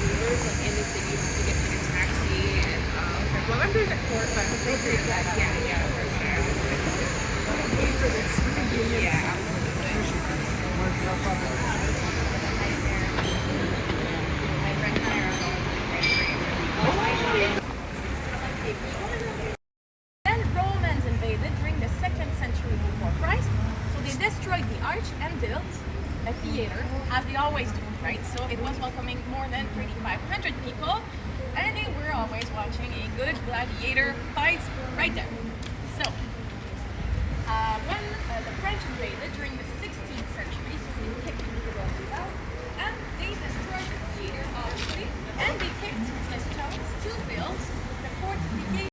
like in the city, you have to get like a taxi and well, I'm doing the court, but they do that. Yeah, for sure. Pay for this convenience. Yeah, Then Romans invaded during the 2nd century before Christ, so they destroyed the arch and built a theater, as they always do, right? So it was welcoming more than 3,500 people, and they were always watching a good gladiator fight right there. So, when the French invaded during the 16th century, so they kicked the Romans out, and they destroyed the theater, obviously, and they kicked the stones to build the fortification.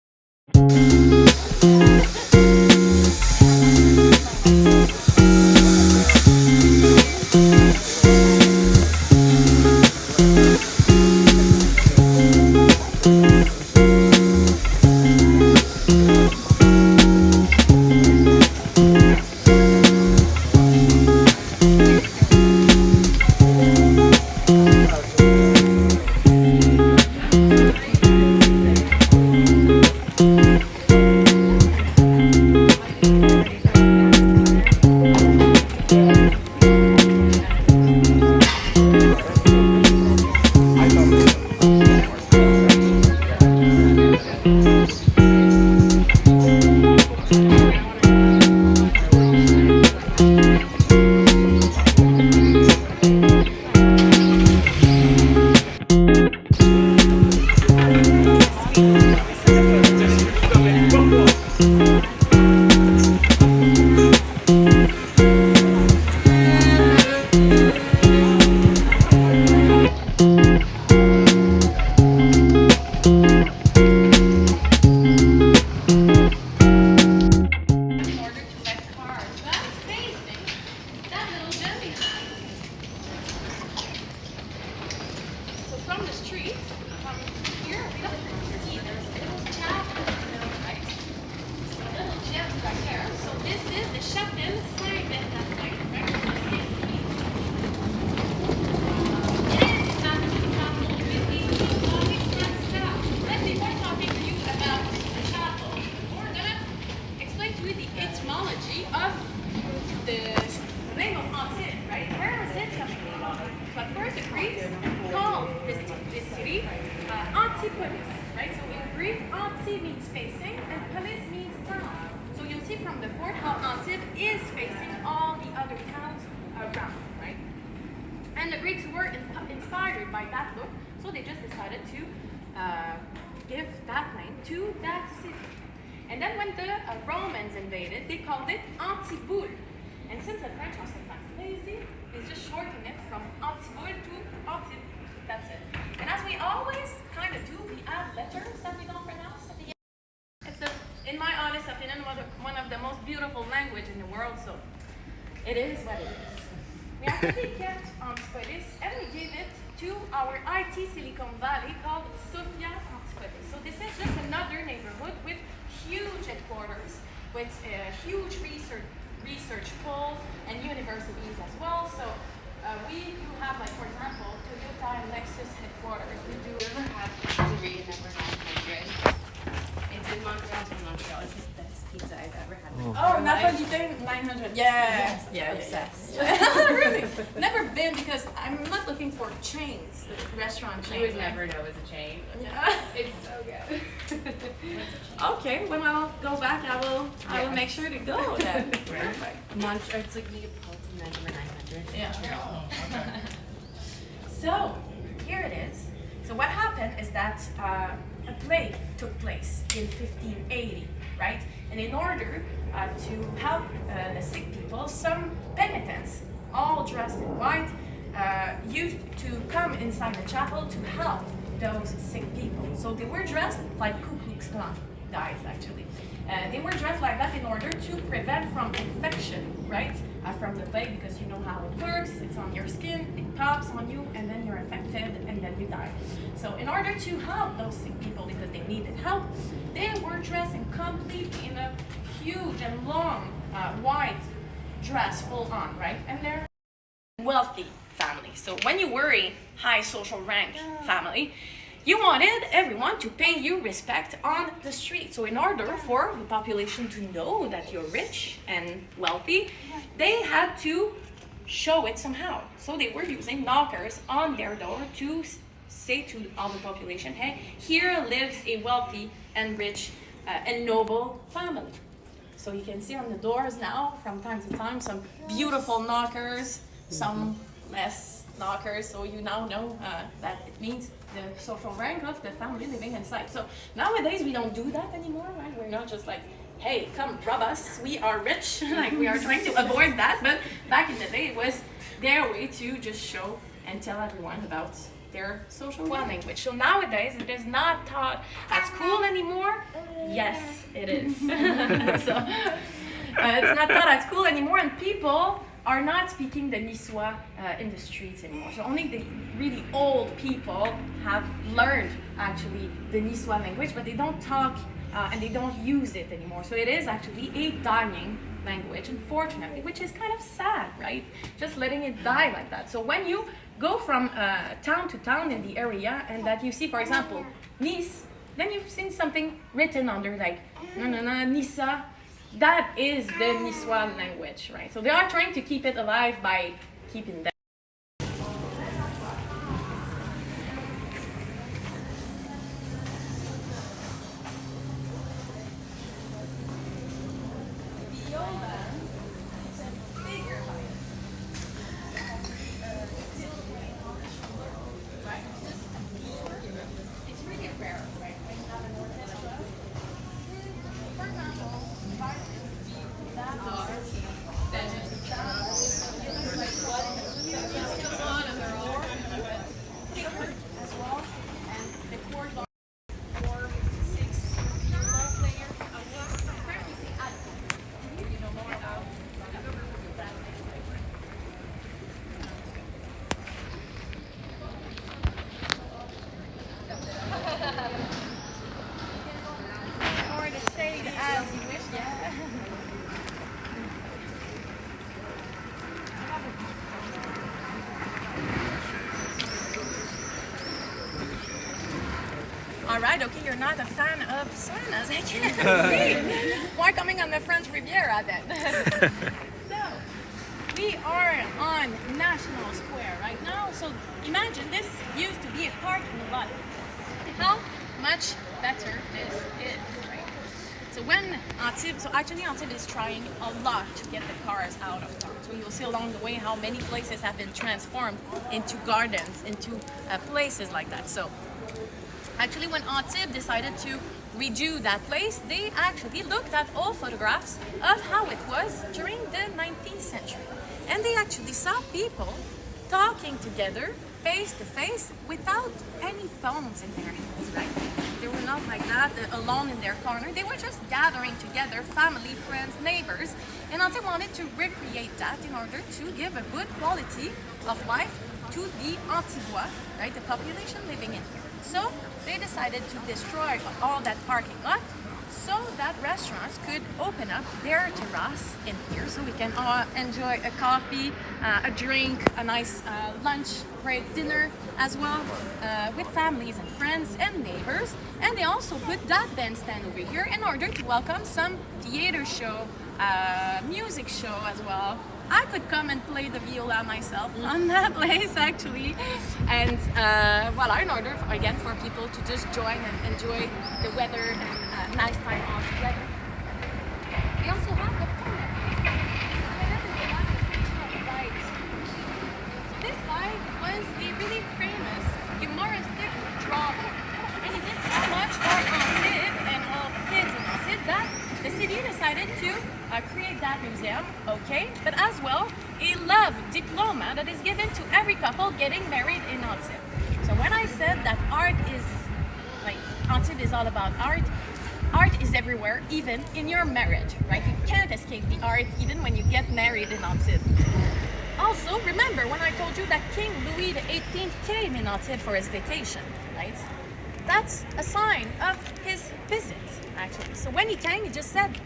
From the street, from here, we don't see there's a little chapel, right? A little gem right there. So this is the Château Grimaldi, right? And it has to be coupled with the Islamic style. Let's before talking to you about the chapel, we're gonna explain to you the etymology of the name of Antibes, right? Where is it coming from? But first, the Greeks called this city Antipes, right? So in Greek, anti means facing and polis means town. So you'll see from the port how Antibes is facing all the other towns around, right? And the Greeks were inspired by that look, so they just decided to give that name to that city. And then when the Romans invaded, they called it Antibes. And since the French are sometimes lazy, they just shorten it from Antibes to Antibes. That's it. And as we always kind of do, we add letters that we don't pronounce at the end. It's, in my honest opinion, one of the most beautiful language in the world, so it is what it is. We actually kept Antibes and we gave it to our IT Silicon Valley called Sofia Antibes. So this is just another neighborhood with huge headquarters, with huge research pools and universities as well. So we do have, like, for example, Toyota and Lexus headquarters. We do ever have pizzeria number 900? It's in Montreal. It's the best pizza I've ever had. Oh, Napolitan 900. Yes, Yeah, obsessed. Really? Never been, because I'm not looking for chains, restaurant chains. You would never know it's a chain. Yeah. It's so good. Okay, when I'll go back, I will make sure to go then. Perfect. It's like Neapolitan number 900. Yeah. So here it is. So what happened is that a plague took place in 1580, right? And in order to help the sick people, some penitents, all dressed in white, used to come inside the chapel to help those sick people. So they were dressed like Ku Klux Klan guys, actually. They were dressed like that in order to prevent from infection, right? From the plague, because you know how it works. It's on your skin, it pops on you, and then you're infected, and then you die. So in order to help those sick people, because they needed help, they were dressed in completely in a huge and long white dress, full on, right? And they're wealthy family. family. So when you were a high social rank family, you wanted everyone to pay you respect on the street. So in order for the population to know that you're rich and wealthy, they had to show it somehow. So they were using knockers on their door to say to all the population, hey, here lives a wealthy and rich and noble family. So you can see on the doors now, from time to time, some beautiful knockers, some less knockers, so you now know that it means the social rank of the family living inside. So nowadays we don't do that anymore, right? We're not just like, hey, come rob us, we are rich. Like we are trying to avoid that, but back in the day it was their way to just show and tell everyone about their social language. So nowadays it is not taught at school anymore. Yes, it is. So it's not taught at school anymore, and people are not speaking the Niçois in the streets anymore. So only the really old people have learned actually the Niçois language, but they don't talk and they don't use it anymore. So it is actually a dying language, unfortunately, which is kind of sad, right? Just letting it die like that. So when you go from town to town in the area and that you see, for example, Nice, then you've seen something written under like, Nissa. That is the Niçois language, right? So they are trying to keep it alive by keeping that. Alright, okay, you're not a fan of saunas, I can see. Why coming on the French Riviera then? So, we are on National Square right now. So, imagine this used to be a parking lot. How much better this is, right? So when Antibes, Antibes is trying a lot to get the cars out of town. So you'll see along the way how many places have been transformed into gardens, into places like that. So actually, when Antibes decided to redo that place, they actually looked at old photographs of how it was during the 19th century. And they actually saw people talking together, face to face, without any phones in their hands, right? They were not like that, alone in their corner. They were just gathering together, family, friends, neighbors. And Antibes wanted to recreate that in order to give a good quality of life to the Antibois, right? The population living in here. So they decided to destroy all that parking lot so that restaurants could open up their terrace in here, so we can enjoy a coffee, a drink, a nice lunch, break, dinner as well, with families and friends and neighbors. And they also put that bandstand over here in order to welcome some theater show, music show as well. I could come and play the viola myself on that place actually, and voila, in order again for people to just join and enjoy the weather and nice time all together. We also have the pond. This guy was a really famous humoristic drawer, and he did so much for Antibes and all the kids in Antibes that the city decided to create that museum, okay, but as well a love diploma that is given to every couple getting married in Antibes. So when I said that art is, like, Antibes is all about art, art is everywhere, even in your marriage, right? You can't escape the art even when you get married in Antibes. Also, remember when I told you that King Louis XVIII came in Antibes for his vacation, right? That's a sign of his visit, actually. So when he came, he just said,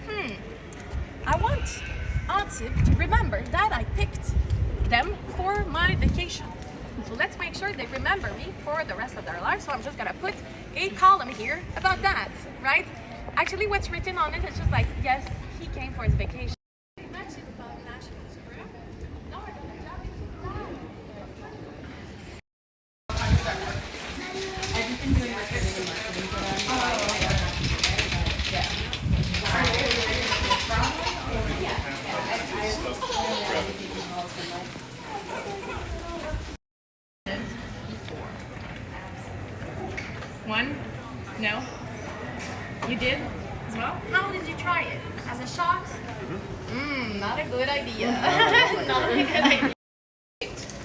I want Antibes to remember that I picked them for my vacation. So let's make sure they remember me for the rest of their life. So I'm just gonna put a column here about that, right? Actually, what's written on it is just like, yes, he came for his vacation. One? No? You did as well? How did you try it? As a shot? Not a good idea. Not a good idea.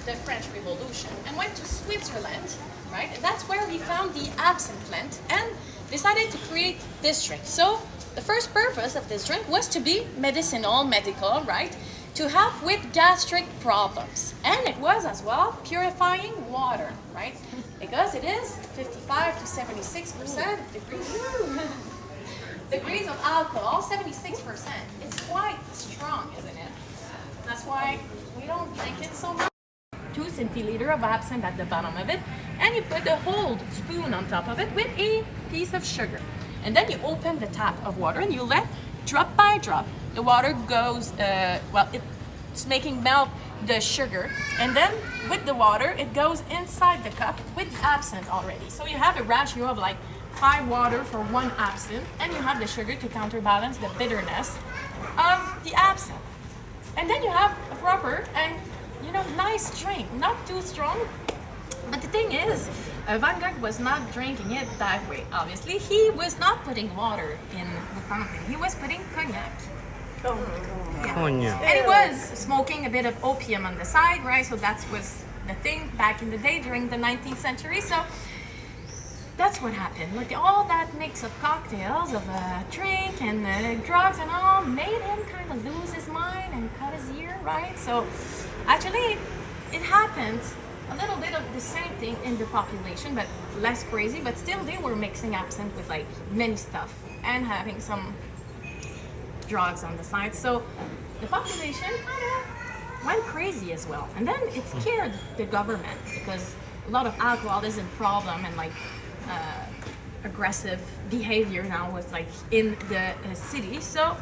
The French Revolution and went to Switzerland, right? And that's where we found the absinthe plant and decided to create this drink. So the first purpose of this drink was to be medical, right? To help with gastric problems. And it was as well purifying water, right? Because it is 55 to 76% degrees of alcohol, 76%. It's quite strong, isn't it? That's why we don't drink it so much. 2 centiliter of absinthe at the bottom of it, and you put a whole spoon on top of it with a piece of sugar. And then you open the tap of water and you let drop by drop the water goes, it's making melt the sugar, and then with the water it goes inside the cup with the absinthe already. So you have a ratio of like 5 water for 1 absinthe, and you have the sugar to counterbalance the bitterness of the absinthe. And then you have a proper and nice drink, not too strong. But the thing is, Van Gogh was not drinking it that way, obviously. He was not putting water in the fountain. He was putting cognac. Cognac. And he was smoking a bit of opium on the side, right? So that was the thing back in the day during the 19th century. So that's what happened. Like all that mix of cocktails, of drink and drugs and all, made him kind of lose his mind and cut his ear, right? So actually, it happened a little bit of the same thing in the population, but less crazy. But still, they were mixing absinthe with like many stuff and having some drugs on the side. So the population kind of went crazy as well. And then it scared the government because a lot of alcohol is a problem, and like aggressive behavior now was like in the city. So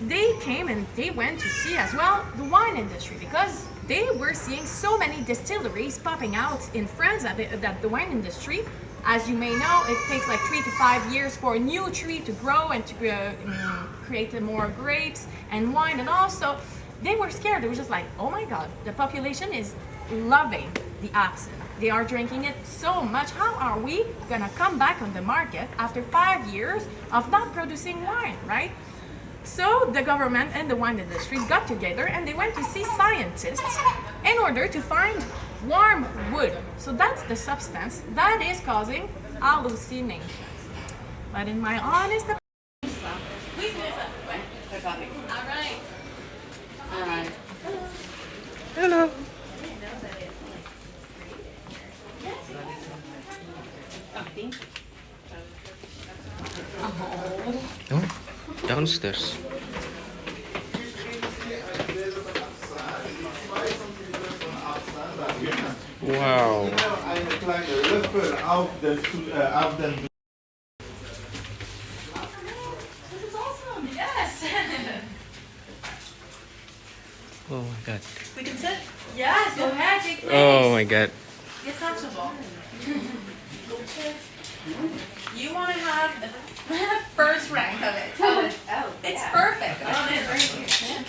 they came and they went to see as well the wine industry, because they were seeing so many distilleries popping out in France that the wine industry, as you may know, it takes like 3 to 5 years for a new tree to grow and to create more grapes and wine and all. So they were scared. They were just like, oh my God, the population is loving the absinthe. They are drinking it so much. How are we gonna come back on the market after 5 years of not producing wine, right? So the government and the wine industry got together and they went to see scientists in order to find warm wood. So that's the substance that is causing hallucinations. But in my honest opinion, all right. Hello. Oh, downstairs. Wow. Eine kleine Löffel auf den This is awesome. Yes. Oh my God. We can sit. Yes. Go ahead. Take place. Oh my God. Get comfortable. You want to have the first rank of it. It's perfect. On it right here.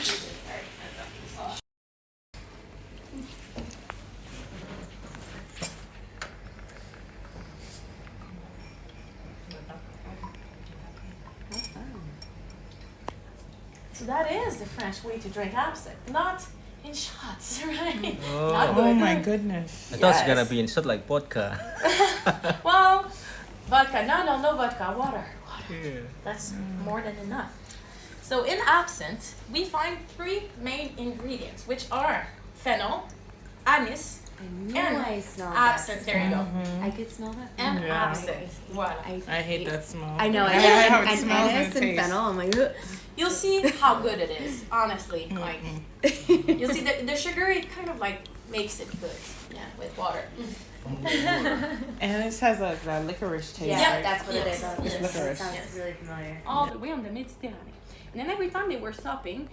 So that is the French way to drink absinthe, not in shots, right? Not good. Oh my goodness. I thought it's gonna be in shot like vodka. Well, vodka. No vodka. Water. Yeah. That's more than enough. So in absinthe, we find 3 main ingredients, which are fennel, anise, and I smell absinthe. There you go. I could smell that. And Yeah. absinthe. Voila. I hate that smell. I know. I I hate how it and smells anise and and tastes. fennel. I'm like, ugh. You'll see how good it is, honestly. Like, you'll see the sugar, it kind of like makes it good. Yeah, with water. And this has a licorice taste. Yeah, right? that's what it is. It's licorice. Sounds really familiar. All the way on the Mediterranean. And then every time they were stopping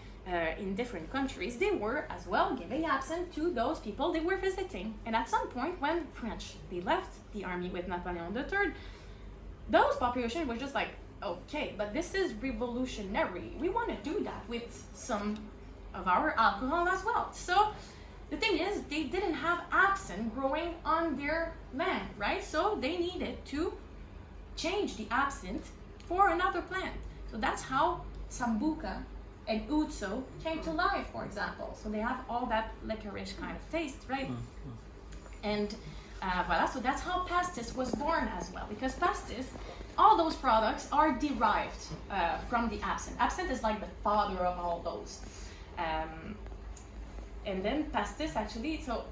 in different countries, they were as well giving absinthe to those people they were visiting. And at some point, when French they left the army with Napoleon III, those population were just like, okay, but this is revolutionary. We want to do that with some of our alcohol as well. So the thing is, they didn't have absinthe growing on their land, right? So they needed to change the absinthe for another plant. So that's how Sambuca and Uzzo came to life, for example. So they have all that licorice kind of taste, right? And voila, so that's how pastis was born as well. Because pastis, all those products are derived from the absinthe. Absinthe is like the father of all those. And then pastis actually, so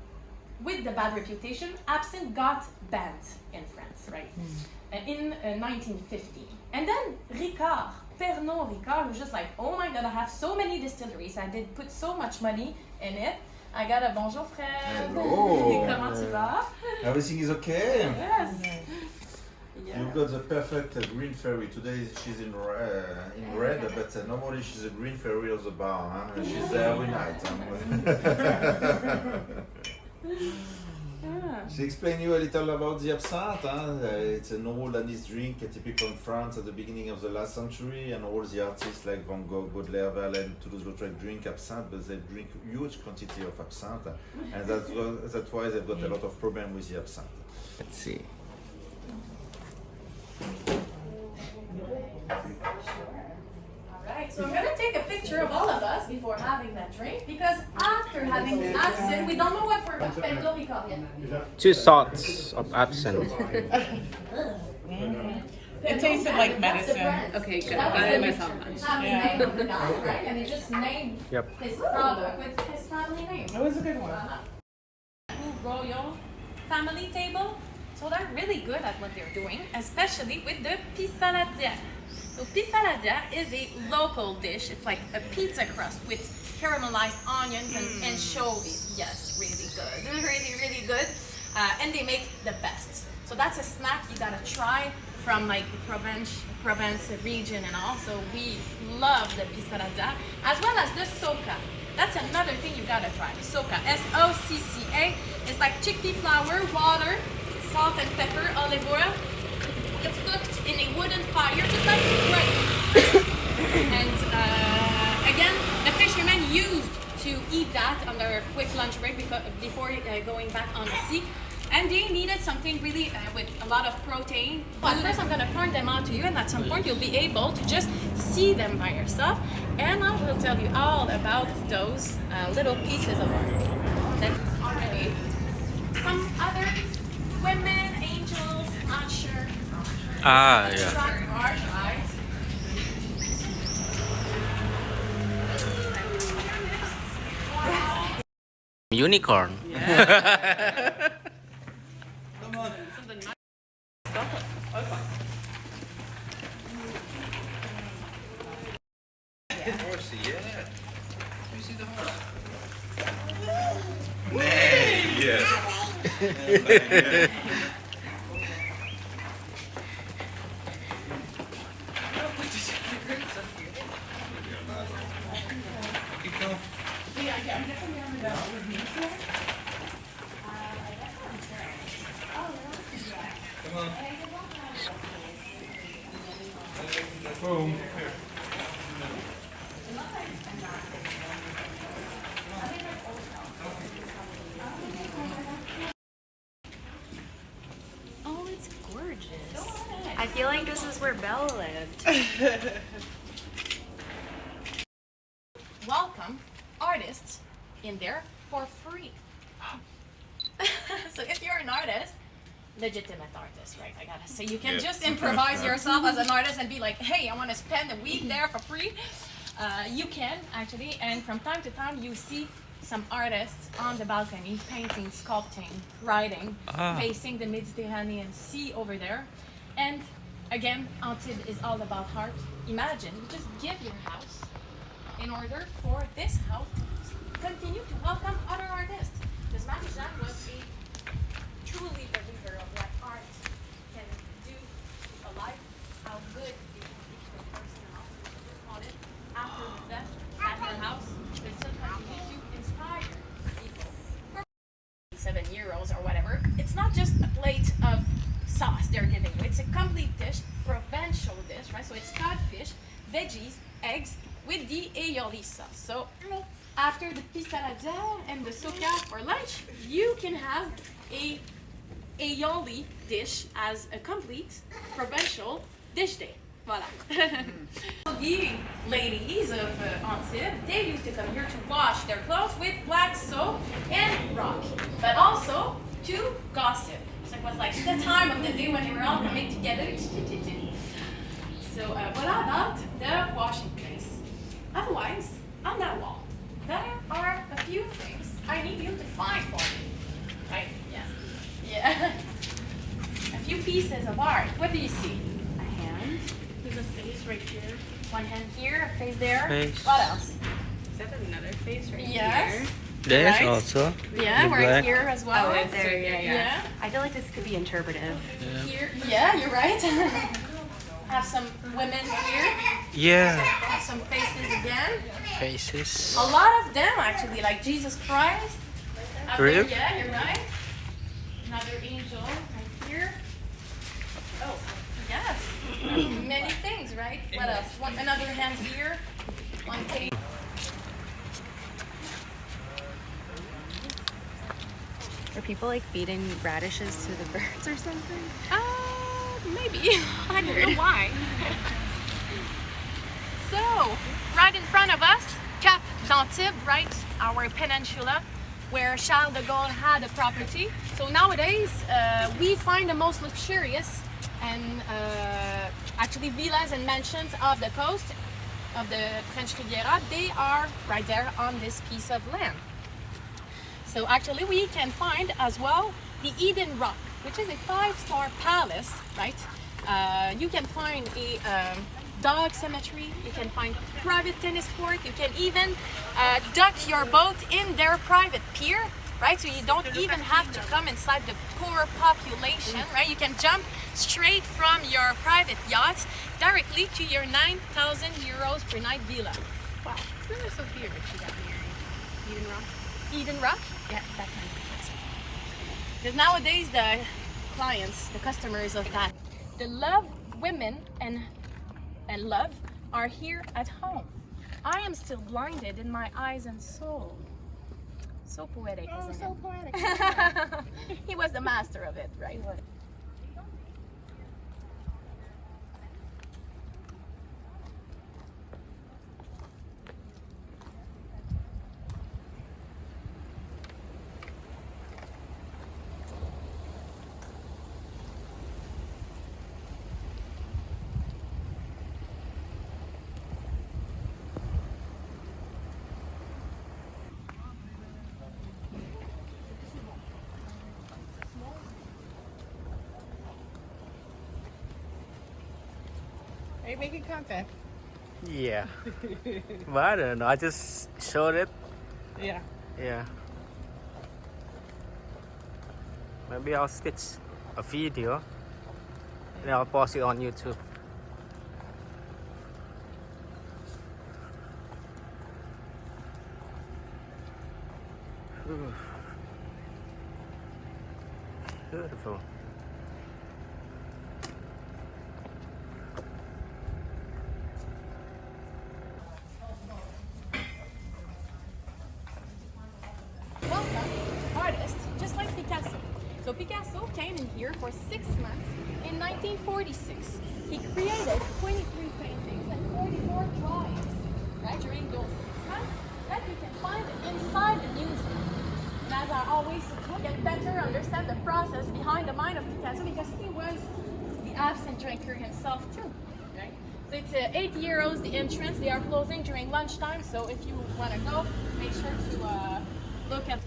with the bad reputation, absinthe got banned in France, right? In 1950. And then Ricard, Pernod Ricard was just like, oh my god, I have so many distilleries, I did put so much money in it. I got a bonjour frère. Hello. Comment tu vas? Everything is okay? Yes. You've got the perfect green fairy. Today she's in red, but normally she's a green fairy of the bar. Huh? She's there every night. She explained you a little about the absinthe. Huh? It's an old Anis drink, typical in France at the beginning of the last century, and all the artists like Van Gogh, Baudelaire, Verlaine, Toulouse-Lautrec drink absinthe, but they drink huge quantity of absinthe, and that's why they've got a lot of problem with the absinthe. Let's see. Alright, so I'm gonna take a picture of all of us before having that drink, because after having the absinthe, we don't know what we're Pernod Ricard yet. 2 shots of absinthe. It tasted like medicine. Okay, good. That was I the myself. name of the guy, right? And he just named Yep. his product with his family name. It was a good one. Royal family table. So they're really good at what they're doing, especially with the pissaladière. So pissaladière is a local dish. It's like a pizza crust with caramelized onions and anchovies. Yes, really good. Really, really good. And they make the best. So that's a snack you gotta try from like the Provence region and all. So we love the pissaladière, as well as the soca. That's another thing you gotta try. Soca, S-O-C-C-A. It's like chickpea flour, water, salt and pepper, olive oil. It's cooked in a wooden fire, just like bread. And again, the fishermen used to eat that on their quick lunch break before going back on the sea. And they needed something really with a lot of protein. Well, at first I'm gonna point them out to you, and at some point you'll be able to just see them by yourself. And I will tell you all about those little pieces of art. That's already some other women, angels, not sure. Ah, Abstract yeah. art, right? Unicorn. Horsey, yeah. You see the horse? Yes. Come on. Boom. Oh, it's gorgeous. I feel like this is where Belle lived. Welcome artists in there for free. So if you're an artist, legitimate artist, right? I gotta say, you can just improvise yourself as an artist and be like, hey, I want to spend a week there for free. You can actually, and from time to time you see some artists on the balcony painting, sculpting, writing, facing the Mediterranean Sea over there. And again, Antibes is all about art. Imagine you just give your house in order for this house to continue to welcome other artists. Because Marie-Jacques was a truly believer of what art can do to a life, how good it can teach the person, and also she just wanted after the death at her house, they still continue to inspire people. For €7 or whatever, it's not just a plate of sauce they're giving you. It's a complete dish, Provençal dish, right? So it's codfish, veggies, eggs with the aioli sauce. So after the pissaladière and the soca for lunch, you can have a aioli dish as a complete Provençal dish day. Voilà. The ladies of Antibes, they used to come here to wash their clothes with black soap and rock, but also to gossip. So it was like the time of the day when they were all coming together. So voilà about the washing place. Otherwise, on that wall, there are a few things I need you to find for me. Right? Yes. Yeah. A few pieces of art. What do you see? A hand. There's a face right here. One hand here, a face there. Face. What else? Is that another face right Yes. here? There's Right. also. Yeah, the right black. here as well. Oh, it's there, yeah. Yeah. I feel like this could be interpretive. Here. Yeah, you're right. Have some women here. Yeah. Have some faces again. Faces. A lot of them actually, like Jesus Christ. Up there, Really? yeah, you're right. Another angel right here. Oh, yes. Many things, right? What else? Another hand here. One page. Are people like feeding radishes to the birds or something? Maybe. I don't know why. So, right in front of us, Cap d'Antibes, right? Our peninsula, where Charles de Gaulle had a property. So nowadays, we find the most luxurious and actually villas and mansions of the coast of the French Riviera. They are right there on this piece of land. So actually we can find as well the Eden Rock, which is a 5-star palace, right? You can find a dog cemetery, you can find private tennis court, you can even dock your boat in their private pier, right? So you don't even have to come inside the poor population, right? You can jump straight from your private yacht directly to your €9,000 per night villa. Wow. Where was Sophia when she got married? Eden Rock? Eden Rock? Yeah, that kind of place. Because nowadays the clients, the customers of that, the love women and love are here at home. I am still blinded in my eyes and soul. So poetic, isn't so it? poetic. He was the master of it, right? Are you making content? Yeah. But I don't know. I just showed it. Yeah. Yeah. Maybe I'll sketch a video and I'll post it on YouTube. Ooh. Beautiful. Welcome, artist, just like Picasso. So Picasso came in here for 6 months in 1946. He created 23 paintings and 44 drawings, right, during those 6 months that you can find inside the museum. And as I always look and better understand the process behind the mind of Picasso, because he was the absinthe drinker himself too, right? So it's €8 the entrance. They are closing during lunchtime, so if you want to go, make sure to look at.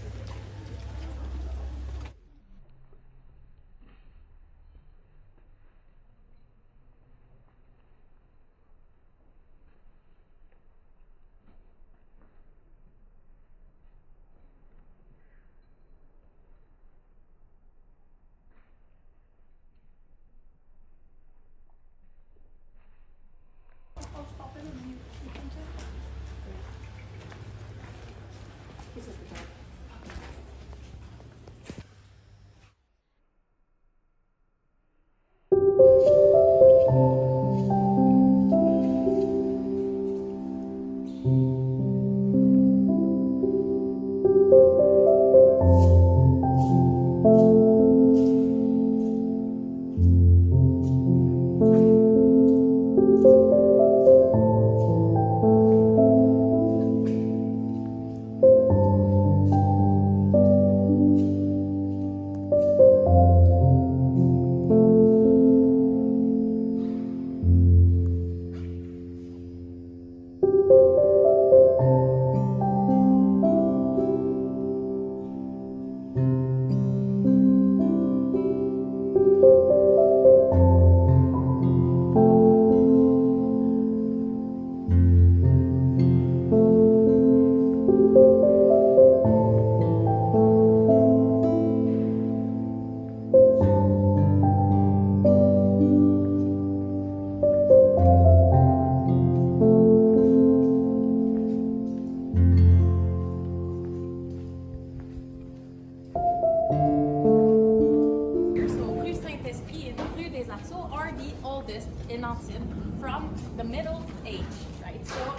exist in Antibes from the Middle Age, right? So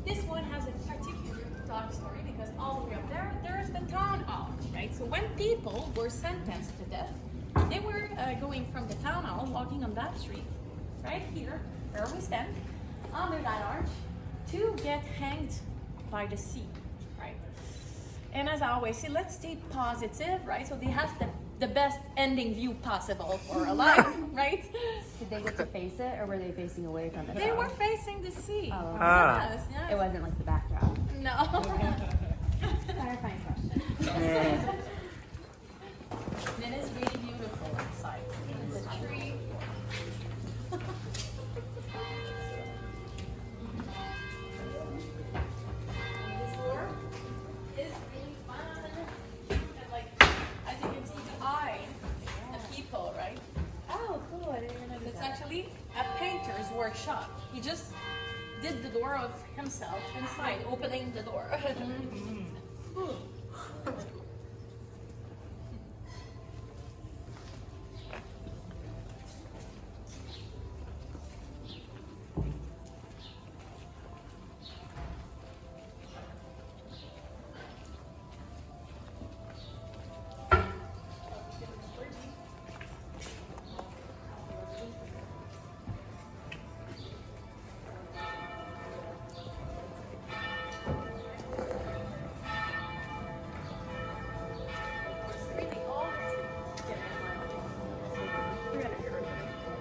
this one has a particular dark story because all the way up there's the town hall, right? So when people were sentenced to death, they were going from the town hall, walking on that street, right here, where we stand, under that arch, to get hanged by the sea, right? And as I always say, let's stay positive, right? So they have the best ending view possible for a life, right? Did they get to face it, or were they facing away from it? They were facing the sea. Oh. Yes, yes. It wasn't like the backdrop. No. Clarifying question. It is really beautiful inside. The tree. This floor is really fun. And like, as you can see, the eye, the people, right? Oh, cool. I didn't even know It's actually a painter's workshop. He just did the door of himself inside, opening the door. Ooh.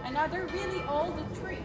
Another really old tree.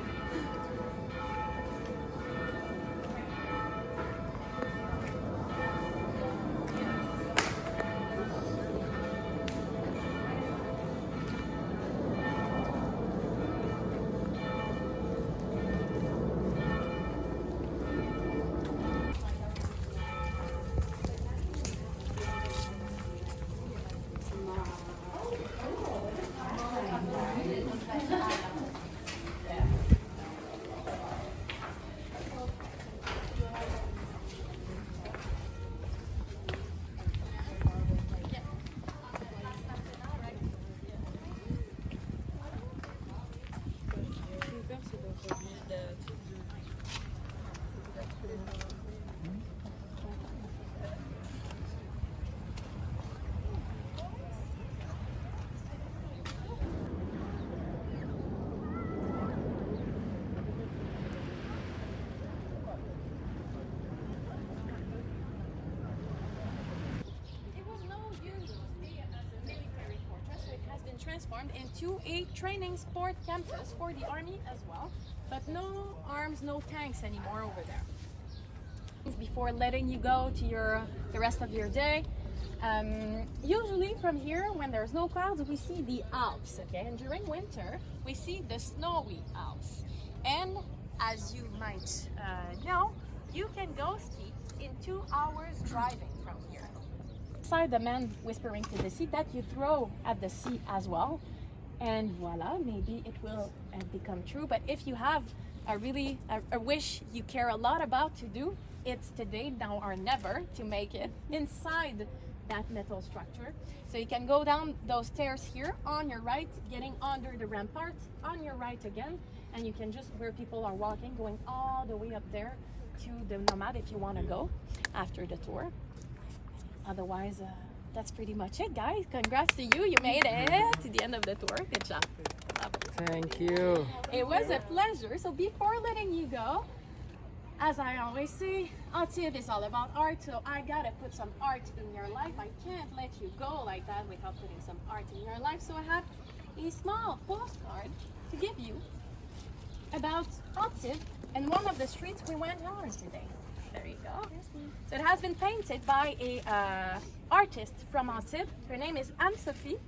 Transformed into a training sport campus for the army as well, but no arms, no tanks anymore over there. Before letting you go to the rest of your day, usually from here, when there's no clouds, we see the Alps, okay? And during winter, we see the snowy Alps. And as you might know, you can go ski in 2 hours driving from here. Beside the man whispering to the sea, that you throw at the sea as well, and voila, maybe it will become true. But if you have a wish you care a lot about to do, it's today, now or never, to make it inside that metal structure. So you can go down those stairs here on your right, getting under the rampart, on your right again, and you can just, where people are walking, going all the way up there to the Nomad if you want to go after the tour. Otherwise, that's pretty much it, guys. Congrats to you. You made it to the end of the tour. Good job. Thank you. It was a pleasure. So before letting you go, as I always say, Antibes is all about art. So I gotta put some art in your life. I can't let you go like that without putting some art in your life. So I have a small postcard to give you about Antibes and one of the streets we went on today. There you go. So it has been painted by a artist from Antibes. Her name is Anne-Sophie,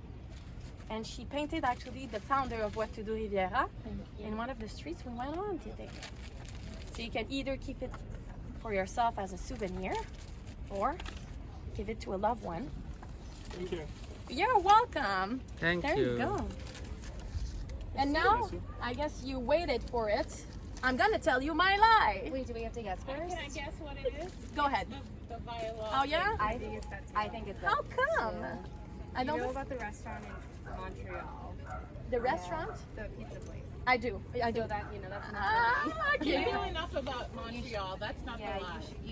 and she painted actually the founder of WhatToDoRiviera in one of the streets we went on today. So you can either keep it for yourself as a souvenir, or give it to a loved one. Thank you. You're welcome. Thank there you. You go. And now, I guess you waited for it. I'm gonna tell you my lie. Wait, do we have to guess first? Can I guess what it is? Go ahead. The viola. Oh yeah? I think it's that. How come? I You know don't. about the restaurant in Montreal, The restaurant? the pizza place. I do. I do. So that, you know, that's enough. Ah, You okay. know enough about Montreal. That's not Yeah, the lie. you should